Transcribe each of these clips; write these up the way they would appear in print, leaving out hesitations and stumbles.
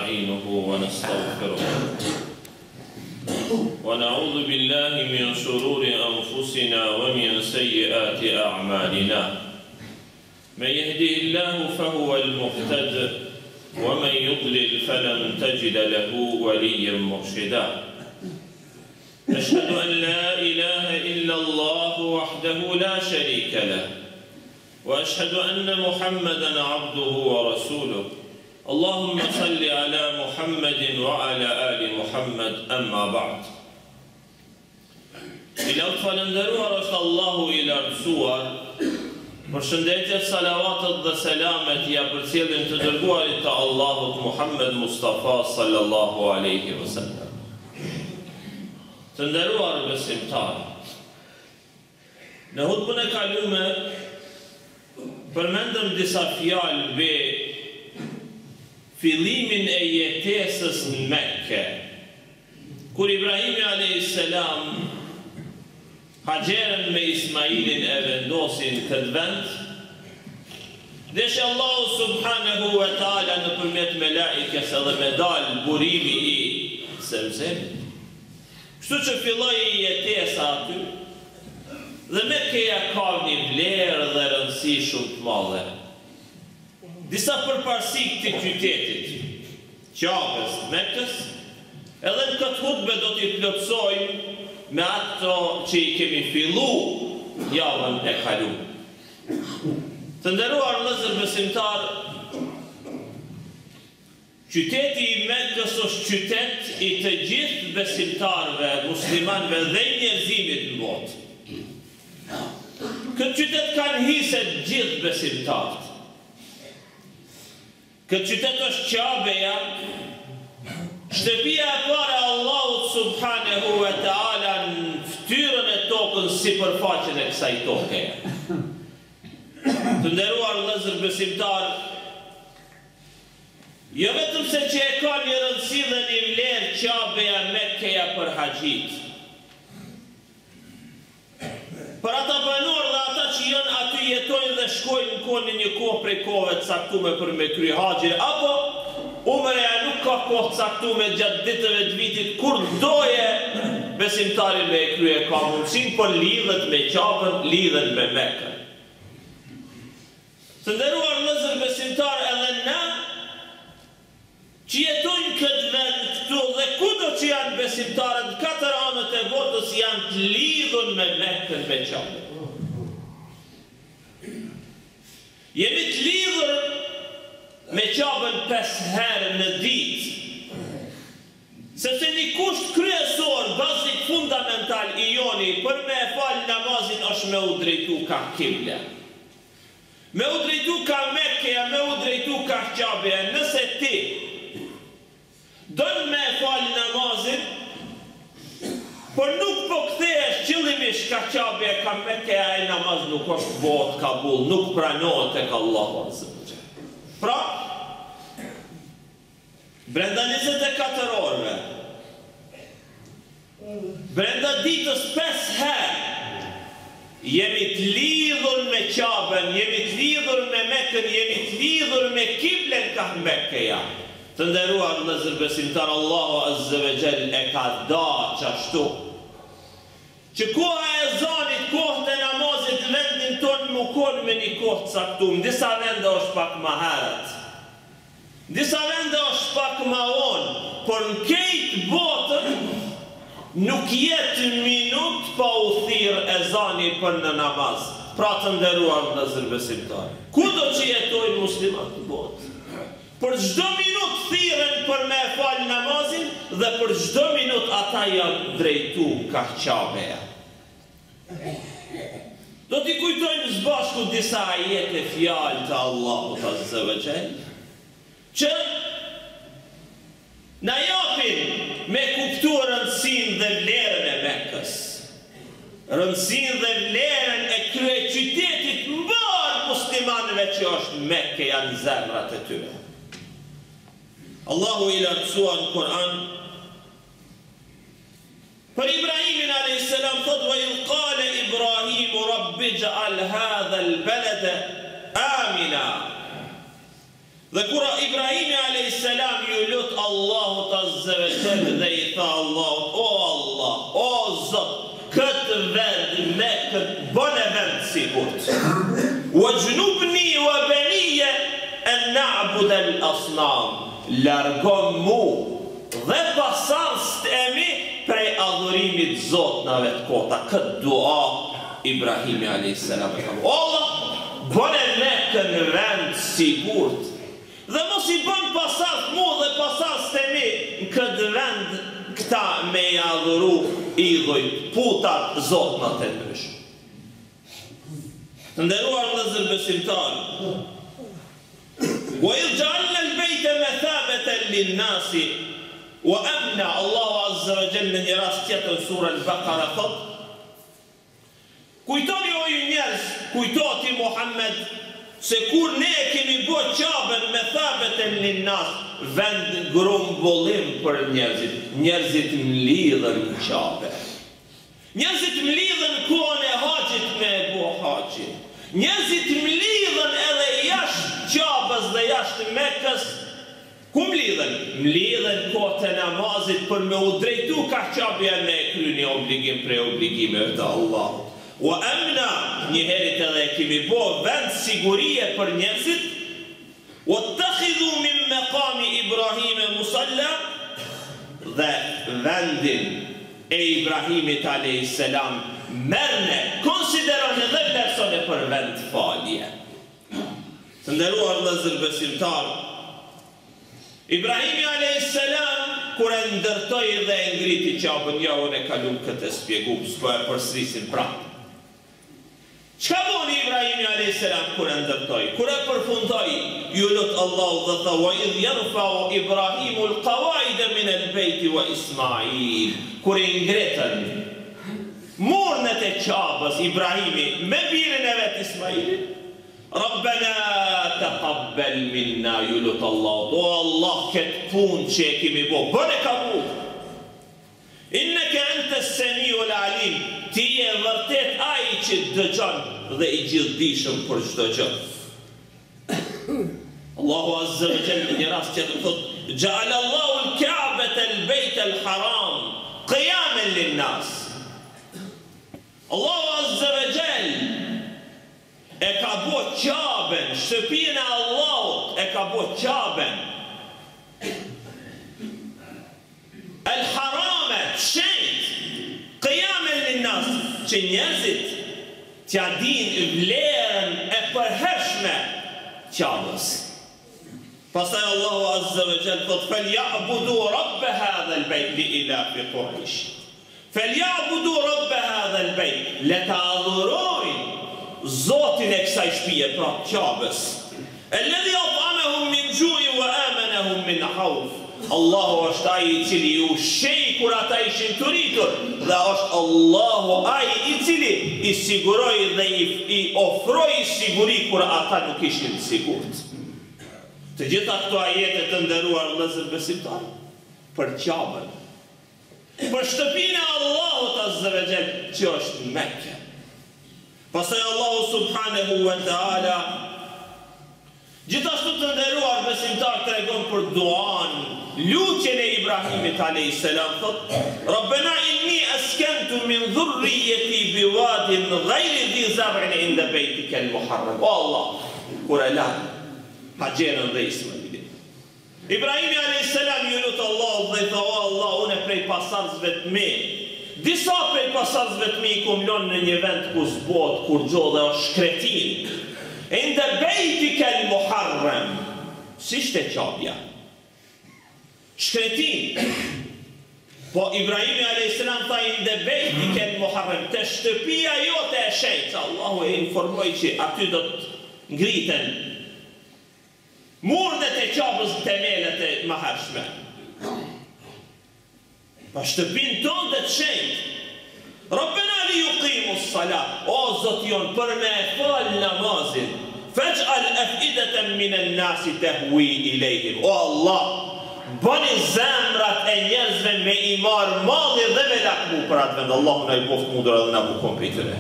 ونستعينه ونستغفره ونعوذ بالله من شرور أنفسنا ومن سيئات أعمالنا من يهده الله فهو المهتد ومن يضلل فلن تجد له وليا مرشدا أشهد أن لا إله إلا الله وحده لا شريك له وأشهد أن محمدا عبده ورسوله اللهم صل على محمد وعلى آل محمد أما بعد إلى فلندروها رسول الله إلى رسول përshëndetje, salavatet dhe selamet ja përcjellin të dërguarit të Allahut Muhammed Mustafa sallallahu alaihi wasallam. Të nderuar besimtarë, në hutbën e kalume përmendëm disa fjalë mbi fillimin e jetesës në Mekke, kur Ibrahimi alayhis salam Haxherën me Ismailin e vendosin këtë vend, dhe që Allahu subhanahu wa taala nëpërmjet melaikës edhe me dal burimi i Zemzemit. Kështu që filloi jetesa aty, dhe Mekkeja ka një vlerë dhe rëndësi shumë të madhe. Disa përparësi këtij qytetit, Ka'bes Mekkës, edhe në këtë hutbë do t'i plotësojmë me ato që i kemi fillu javën e kaluar. Të nderuar vëllezër besimtar, qyteti i Mekkës është qytet i të gjithë besimtarëve, muslimanëve dhe njerëzimit në botë. Këtë qytet kanë hiset gjithë besimtarët. Këtë qytet është Ka'beja, shtëpia e parë e Allahut subhanahu wa taala në fytyrën e tokës sipërfaqen e kësaj toke. Të nderuar vëllezër besimtar, jo vetëm se që e ka një rëndësi dhe një vlerë Ka'beja Mekkeja për haxhit, për ata banor dhe ata që janë aty jetojnë dhe shkojnë në kohë një kohë prej kohëve të caktuar për me kry haxhin, apo umreja nuk ka kohë caktuar gjatë ditëve të vitit, kur doje besimtari me krye ka mundësin, por lidhet me Ka'bën, lidhet me Mekkën. Të nderuar vëllezër besimtar, edhe na që jetojnë këtë vend këtu dhe kudo që janë besimtarët në katër anët e botës janë të lidhur me Mekkën, me Ka'bën. Jemi të lidhur me Ka'bën 5 herë në ditë, sepse një kusht kryesor, bazik fundamental i joni për me e falë namazin është me u drejtu ka kible. Me u drejtu ka Mekkeja, me u drejtu ka Ka'beja. Nëse ti don me e falë namazin, por nuk po kthehesh qëllimisht ka Ka'beja, ka Mekkeja, e namaz nuk është botë kabul, nuk pranohet tek Allahu azza wa jalla. Pra, brenda 24 orëve, brenda ditës 5 herë, jemi të lidhur me Ka'bën, jemi të lidhur me Mekkën, jemi të lidhur me kiblen ka Mekkeja. Të nderuar vëllezër besimtar, Allahu azza wa jall e ka dashur ashtu që koha e ezanit, kohët e namazit, vendin tonë më konë me një kohë të caktuar. Disa vende është pak më herët, disa vende është pak më vonë, por në këtë botën nuk jetë minut pa u thirr ezani për në namaz. Pra të nderuar vëllezër besimtar, kudo që jetojnë muslimanët në botë, për çdo minut thirren për me fal namazin dhe për çdo minut ata janë drejtu ka Ka'beja. Do t'i kujtojmë së bashku disa ajete fjalë të Allahut azza wa jall, që na japin me kuptu rëndësinë dhe vlerën e Mekkës, rëndësinë dhe vlerën e krye qytetit mbar muslimanëve që është Mekkeja në zemrat e tyre. Allahu i lartësua në Kur'an për Ibrahimin a.s. thot: "Wa idh qala Ibrahimu rabbi ij'al hadha al-balada amina." Dhe kur Ibrahimi a.s. ju lut Azza wa Jalla dhe i tha Allahut: O Allah, o Zot, këtë vend me këtë bën vend sigurt. Wajnubni wa baniya an na'bud al-asnam. Largon mu dhe pasardhësit e mi prej adhurimit zotnave të kota. Këtë dua Ibrahimi a.s. O Allah, bën me këtë vend sigurt. Dhe mos i bën pasardhë mu dhe pasardhësit e mi në këtë vend këta me i adhuru idhujt, putat, zotnat e ndryshme. Të nderuar vëllezër besimtarë, وَإِذْ جَعَلْنَا الْبَيْتَ مَثَابَةً لِلنَّاسِ وَأَمْنًا. Allahu Azza wa Jalla në një rast tjetër sura Al-Baqara thot: Kujtoni o ju njerëz, kujtoti Muhammed, se kur ne kemi bërë Ka'ben mathabatan linnas, vend grumbullim për njerëzit. Njerëzit mlidhen në Ka'be. Njerëzit mlidhen kohën e haxhit me bu haxhin. Njerëzit mlidhen edhe jashtë Ka'bes dhe jashtë Mekës. Ku mlidhen? Mlidhen kohët e namazit për me u drejtu ka Ka'bja me kry një obligim prej obligimeve të Allahut. Wa amna, njëherit edhe kemi bo vend sigurie për njerëzit. Wa takhidhu min maqami Ibrahime musalla, dhe vendin e Ibrahimit a.s. merne, konsideron edhe persone për vend falje. Të nderuar vëllezër besimtar, Ibrahimi a.s. kur e ndërtoi dhe e ngriti Ka'ben, ja unë e kalum këtë spjegum, s'po e përsërisim prapë. Çka boni Ibrahimi a.s. kur e ndërtoi, kur e përfundoi? Ju lut Allahu dhe tha: wa idh yarfa'u Ibrahimu al-qawaida min al-bayt wa Ismail. Kur i ngretën murnet e Ka'bes Ibrahimi me birin e vet Ismailit. Rabbana taqabbal minna, ju lut Allahu, o Allah, këtë punë që e kemi bo, bëne kabul. Inneke anta as-sami'ul alim, ti je vërtet ai që dëgjon dhe i gjithdijshëm për çdo gjë. Allahu Azza wa Jalla në një rast që thot: Ja'ala Allahu al-Ka'bata al-Bayt al-Haram qiyaman lin-nas. Allahu Azza wa Jalla e ka bo Ka'ben, shtëpinë e Allahut e ka bo Ka'ben al-Harame, shenjt, qiyamen linnas, që njerëzit t'ja din vlerën e përhershme Ka'bes. Pastaj Allahu Azza wa Jalla thot: "Falyabudu rabb hadha al-bayt li ilafi Quraysh." Falyabudu rabb hadha al-bayt, le ta adhurojnë Zotin e kësaj shtëpie, pra Ka'bes. Alladhi at'amahum min ju'i wa amanahum min khawf. Allahu është ai i cili ju shej kur ata ishin të rritur, dhe është Allahu ai i cili i siguroi dhe i ofroi siguri kur ata nuk ishin të sigurt. Të gjitha këto ajete të nderuar vëllezër besimtar për Ka'ben, për shtëpinë e Allahut Azza wa Jalla që është në Mekë. Pastaj Allahu subhanahu wa ta'ala gjithashtu të nderuar besimtar tregon për duan, lutjen e Ibrahimit a.s. thot: Rabbana inni askantu min dhurriyyati biwadin ghayri dhi zar'in inda baytika al-muharram. O Allah, kur e la Haxherën dhe Ismailin, Ibrahimi a.s. ju lut Allahu dhe tha: o Allah, unë prej pasardhësve të mi, disa prej pasardhësve të mi kum lënë në një vend ku zbot, kur gjo dhe është shkretin. Inda baytika al-muharram, si shte Ka'bja, shkretin. Po Ibrahimi a.s. tha: inda baytika al-muharram, të shtëpia jote e shenjtë. Allahu e informoi që aty do të ngriten murnet e Ka'bes, themelet e mëhershme. Pa shtëpinë tonë dhe të shenjtë. Rabbena li yuqimu s-salat, o Zot jon, për me fal namazin, faj'al af'idatan min an-nasi tahwi ilayhim. O Allah, bëni zemrat e njerëzve me i marr malli dhe me lakmu për atë vend. Allahu na i boft mundur edhe na bukon për tyre.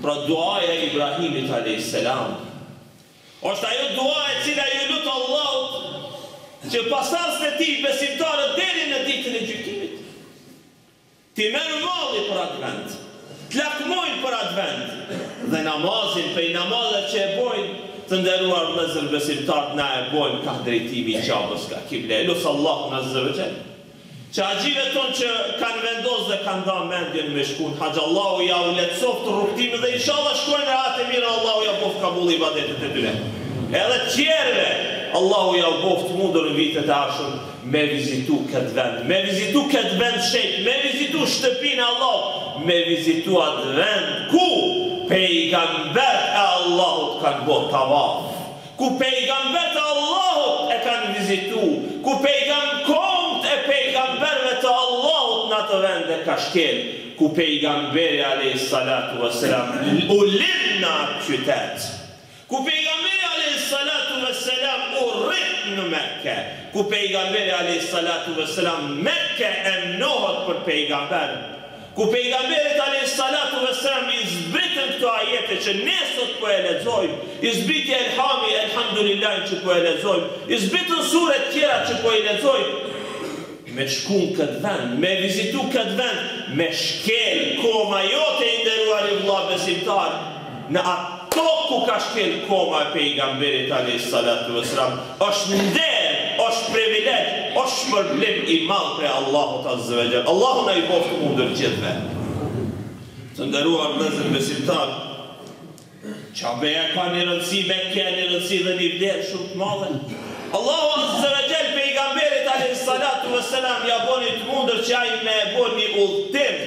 Pra duaja e Ibrahimit a.s. është ajo dua e cila ju lut Allahut që pasardhësit e tij besimtarët deri në ditën e gjykimit. Ti merr malli për atë vend, të lakmojnë për atë vend, dhe namazin, prej namazet që e bojnë, të nderuar vëllezër besimtarë, na e bojnë ka drejtimi i qabës ka kible. Lusë Allahun azza wa jall, që haxhive tonë që kanë vendosur dhe kanë dhënë mendjen me shkuën haxh, Allahu ja u lehtësoft rrugtimin dhe inshallah shkojnë në atë mirë, Allahu ja boft kabul ibadetet e tyre. Edhe tjerëve Allahu ja u boft mundur në vitet e ardhshëm me vizitu këtë vend, me vizitu këtë vend shejt, me vizitu shtëpinë e Allahut, me vizitu atë vend ku pejgambert e Allahut kanë bërë tavaf, ku pejgambert e Allahut e kanë vizitu, ku komët e pejgamberve të Allahut në atë vend e ka shkel, ku pejgamberi alayhis salatu wassalam u lind në atë qytet, ku pejgamberi alayhis salatu wassalam u rrit në Mekke, ku pejgamberi alayhis salatu wassalam Mekke emnohet për pejgamber, ku pejgamberit alayhis salatu wassalam i zbritën këto ajete që ne sot po e lexojmë, i zbriti elhami, elhamdulillah që po e lexojmë, i zbritën sure të tjera që po e lexojmë, me shkun këtë vend, me vizitu këtë vend, me shkel koma jote i nderuar i vëlla besimtar, në ato ku ka shkel koma e pejgamberit alayhis salatu wassalam, është nder, është privilegj, është shpërblim i madh për Allahut azza wa jall. Allahu na i boftë mundër gjithve. Të nderuar vëllezër besimtar, Qabeja ka një rëndësi, Mekja një rëndësi dhe një vlerë shumë të madhe. Allahu azza wa jall pejgamberit alayhis salatu wassalam ja boni të mundër që ai me e bën një udhtim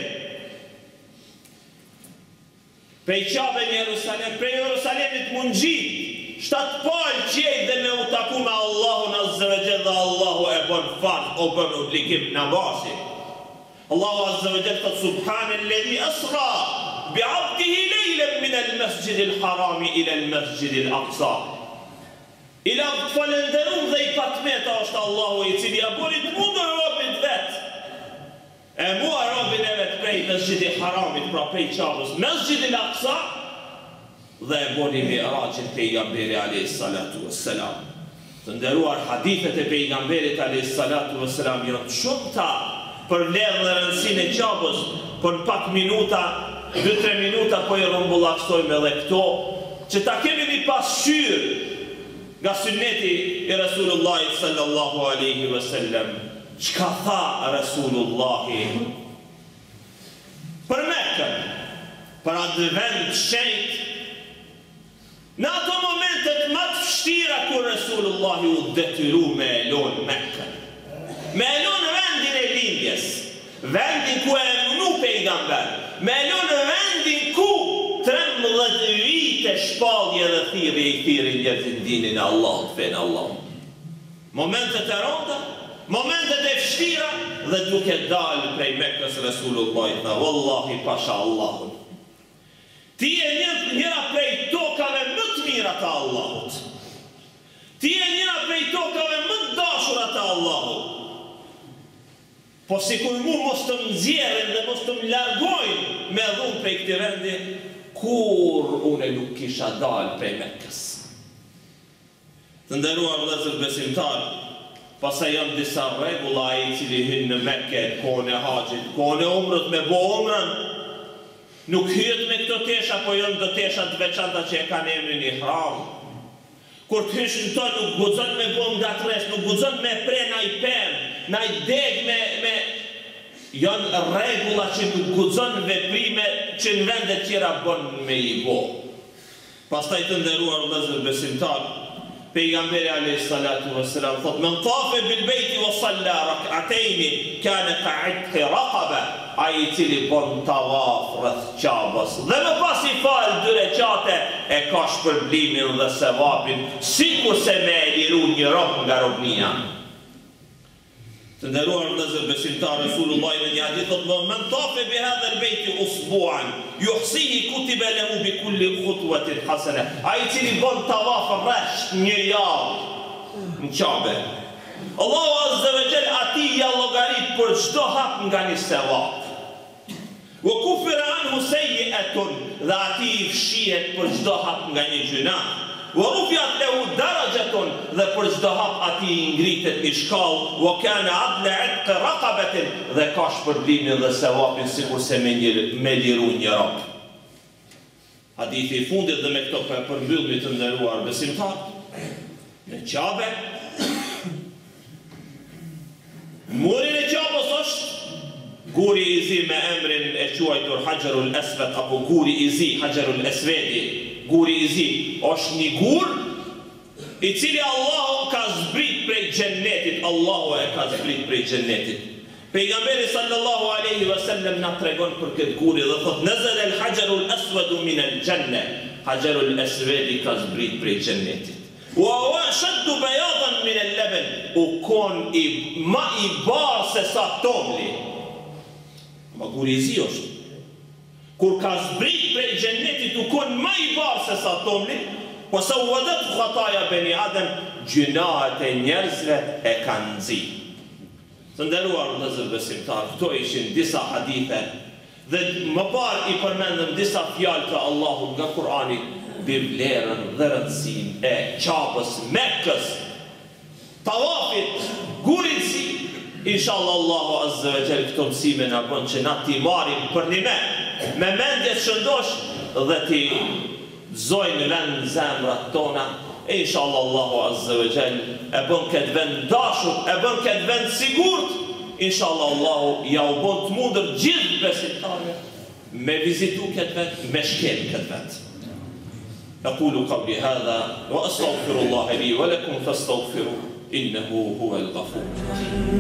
prej Qabe në Jerusalem, prej Jerusalemit mund gjit 7 palë qej dhe me u taku me Allahun azza wa jall, dhe Allahu e bën fard, o bën obligim namazin. Allahu azza wa jall thot subhanalladhi asra bi'abdihi lejlen min al-masjid al-haram ila al-masjid al-aqsa. Ila falenderum dhe i patmeta është Allahu i cili ja boni të mundur robit vet, e mua robin e vet prej masjid al-haramit, pra prej Qabës, masjid al-aqsa, dhe e boni mi'rajin pejgamberi alayhis salatu wassalam. Të nderuar hadithet e pejgamberit alayhis salatu wassalam janë shumëta për vlerën dhe rëndësinë e Qabës, për pak minuta, 2-3 minuta po i rrumbullaksojmë edhe këto, që ta kemi një pasqyrë nga sunneti i Rasulullahit sallallahu alaihi wasallam. Çka tha Rasulullahi për Mekkën, për atë vend shenjt, në ato momentet më të vështira kur Rasulullahi u detyru me elon Mekkën, me elon vendin e lindjes, vendin ku e emnu pejgamber, me elon vendin ku 13 vite shpallje dhe thirrje i thirrin njerëzit dinin e Allahut, fen Allah. Momentet e rënda, momentet e vështira, dhe duke dalë prej Mekkës Rasulullahi tha, wallahi pasha Allahun, ti e njëra prej tokave më të mira të Allahut. Ti e njëra prej tokave më të dashura të Allahut. Po sikur mu mos të nxjerrin dhe mos të më largojnë me dhunë prej këtij vendi, kur unë nuk kisha dalë prej Mekkës. Të nderuar vëllezër besimtar, pastaj janë disa rregulla ai i cili hyn në Mekë, kohën e haxhit, kohën e umrës me bo umrën, nuk hyet me këto tesha, po janë do tesha të veçanta që e kanë emrin ihram. Kur të hysh në to nuk guxon me bom gatres, nuk guxon me pre naj pemë, naj deg me janë rregulla që nuk guxon veprime që në vende tjera bën me i bo. Pastaj të nderuar vëllezër besimtar, pejgamberi alayhis salatu wassalam thot men tafe bil beyti wa salla rak'atayn kana ka'itqi raqaba, ai i cili bën tavaf rreth Qabës dhe më pas i fal 2 rekate e ka shpërblimin dhe sevapin sikur se me e liru një rob nga robnia. Të nderuar vëllezër besimtar, Resulullah në një hadith thot men tafe bi hadha al beyti usbu'an yuhsihi kutiba lahu bi kulli khutwatin hasana, ai i cili bën tavaf rreth një javë në Qabë, Allahu azza wa jall atij ja llogarit për çdo hap nga një sevap. Wa kufira anhu sayyi'atun, dhe ati i fshihet për çdo hap nga një gjuna. wa rufiat lahu darajatun, dhe për çdo hap ati ngritet një shkallë, wa kana adla itq raqabatin, dhe ka shpërblimin dhe sevapin sikur se me liru një rob. Hadithi i fundit dhe me këto përmbyllje të nderuar besimtar, në Qabe, muri në Qabës është guri i zi me emrin e quajtur Hajarul Aswad apo guri i zi, Hajarul Aswadi, guri i zi, është një gur i cili Allahu ka zbrit prej xhennetit, Allahu e ka zbrit prej xhennetit. Pejgamberi sallallahu alaihi wasallam na tregon për këtë guri dhe thot nazal al Hajarul Aswad min al janna, Hajarul Aswadi ka zbrit prej xhennetit. Wa huwa ashaddu bayadan min al-laban, u kon ma i barë se sa tomli. Ma guri i zi është. Kur ka zbrit prej xhennetit u kon ma i barë se sa tomli, po sa u vadet khataja beni Adem, gjinahet e njerëzve e kanë zi. Të nderuar vëllezër besimtar, këto ishin disa hadithe dhe më parë i përmendëm disa fjalë të Allahut nga Kurani, vlerën dhe rëndësinë e Qabës, Mekkës, tawafit, gurit si. Inshallah Allahu azza wa jall këto mësime na bën që na t'i marrim për një me mendje shëndosh dhe t'i zojnë vend zemrat tona. Inshallah Allahu azza wa jall e bën këtë vend dashur, e bën këtë vend sigurt. Inshallah Allahu ja u bën të mundër gjithë besimtarëve me vizitu këtë vend, me shkel këtë vend. أقول قولي هذا وأستغفر الله لي ولكم فاستغفروه إنه هو الغفور الرحيم.